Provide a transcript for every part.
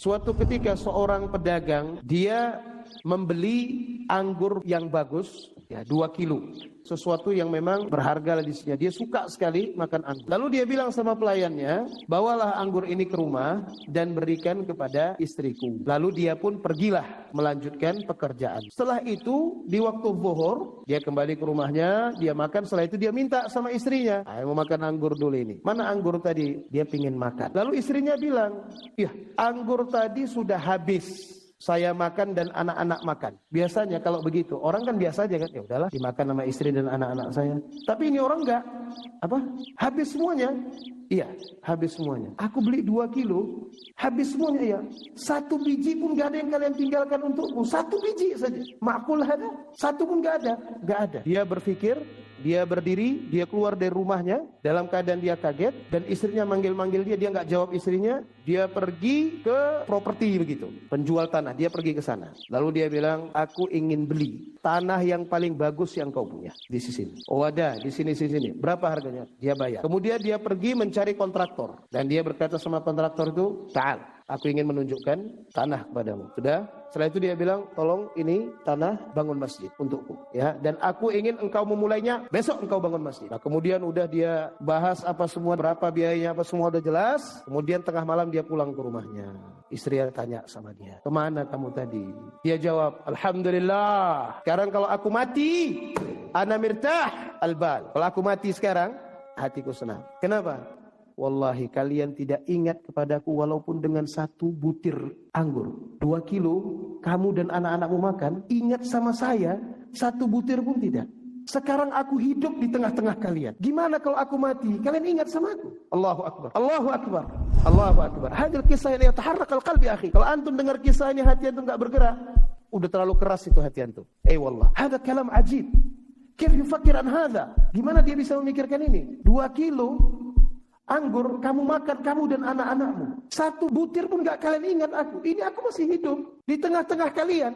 Suatu ketika seorang pedagang, dia membeli anggur yang bagus, ya 2 kilo. Sesuatu yang memang berharga di sini. Dia suka sekali makan anggur. Lalu dia bilang sama pelayannya, bawalah anggur ini ke rumah dan berikan kepada istriku. Lalu dia pun pergilah melanjutkan pekerjaan. Setelah itu, di waktu zuhur, dia kembali ke rumahnya, dia makan. Setelah itu dia minta sama istrinya, mau makan anggur dulu ini. Mana anggur tadi? Dia pingin makan. Lalu istrinya bilang, iya, anggur tadi sudah habis. Saya makan dan anak-anak makan. Biasanya kalau begitu, orang kan biasa aja kan, ya udahlah dimakan sama istri dan anak-anak saya. Tapi ini orang enggak. Habis semuanya. Iya, habis semuanya. Aku beli 2 kilo, habis semuanya ya. 1 biji pun gak ada yang kalian tinggalkan untukku. 1 biji saja. Makul ada, 1 pun gak ada. Gak ada. Dia berpikir, dia berdiri, dia keluar dari rumahnya dalam keadaan dia kaget, dan istrinya manggil-manggil dia gak jawab istrinya. Dia pergi ke properti begitu, penjual tanah. Dia pergi ke sana. Lalu dia bilang, aku ingin beli tanah yang paling bagus yang kau punya di sini. Oh ada, di sini. Berapa harganya? Dia bayar. Kemudian dia pergi mencari kontraktor, dan dia berkata sama kontraktor itu, ta'al, aku ingin menunjukkan tanah kepadamu. Sudah? Setelah itu dia bilang, tolong ini tanah bangun masjid untukku, ya. Dan aku ingin engkau memulainya besok, engkau bangun masjid. Nah, kemudian udah dia bahas apa semua, berapa biayanya, apa semua udah jelas. Kemudian tengah malam dia pulang ke rumahnya. Istri tanya sama dia, kemana kamu tadi? Dia jawab, alhamdulillah. Sekarang kalau aku mati, ana mirtah albal. Kalau aku mati sekarang, hatiku senang. Kenapa? Wallahi kalian tidak ingat kepadaku walaupun dengan 1 butir anggur. 2 kilo kamu dan anak-anakmu makan. Ingat sama saya 1 butir pun tidak. Sekarang aku hidup di tengah-tengah kalian. Gimana kalau aku mati? Kalian ingat sama aku? Allahu Akbar. Allahu Akbar. Allahu Akbar. Hadil kisah yang yataharrakal qalbi akhi. Kalau antum dengar kisah ini hati antum enggak bergerak. Udah terlalu keras itu hati antum. Wallah. Hada kalam ajib. Kif yufakir an hadha? Gimana dia bisa memikirkan ini? 2 kilo anggur kamu makan, kamu dan anak-anakmu. 1 butir pun gak kalian ingat aku. Ini aku masih hidup di tengah-tengah kalian.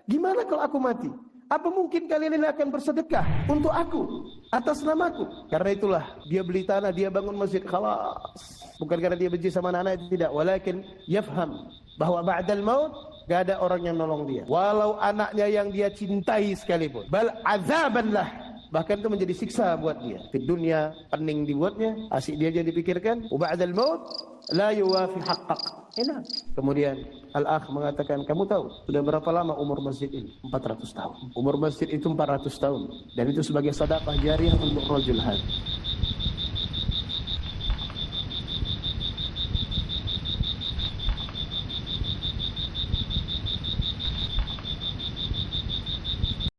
Gimana kalau aku mati? Apa mungkin kalian ini akan bersedekah untuk aku atas namaku? Karena itulah dia beli tanah, dia bangun masjid. Khalas. Bukan karena dia benci sama anak-anak, tidak. Walakin yafham bahwa ba'dal maut gak ada orang yang nolong dia. Walau anaknya yang dia cintai sekalipun. Bal azabanlah. Bahkan itu menjadi siksa buat dia. Di dunia pening dibuatnya, asik dia jadi dipikirkan. Ba'dal maut la yuwafi haqqaq. Enak. Kemudian al-akh mengatakan, kamu tahu sudah berapa lama umur masjid ini? 400 tahun. Umur masjid itu 400 tahun. Dan itu sebagai sedekah jariah untuk rajul hadz.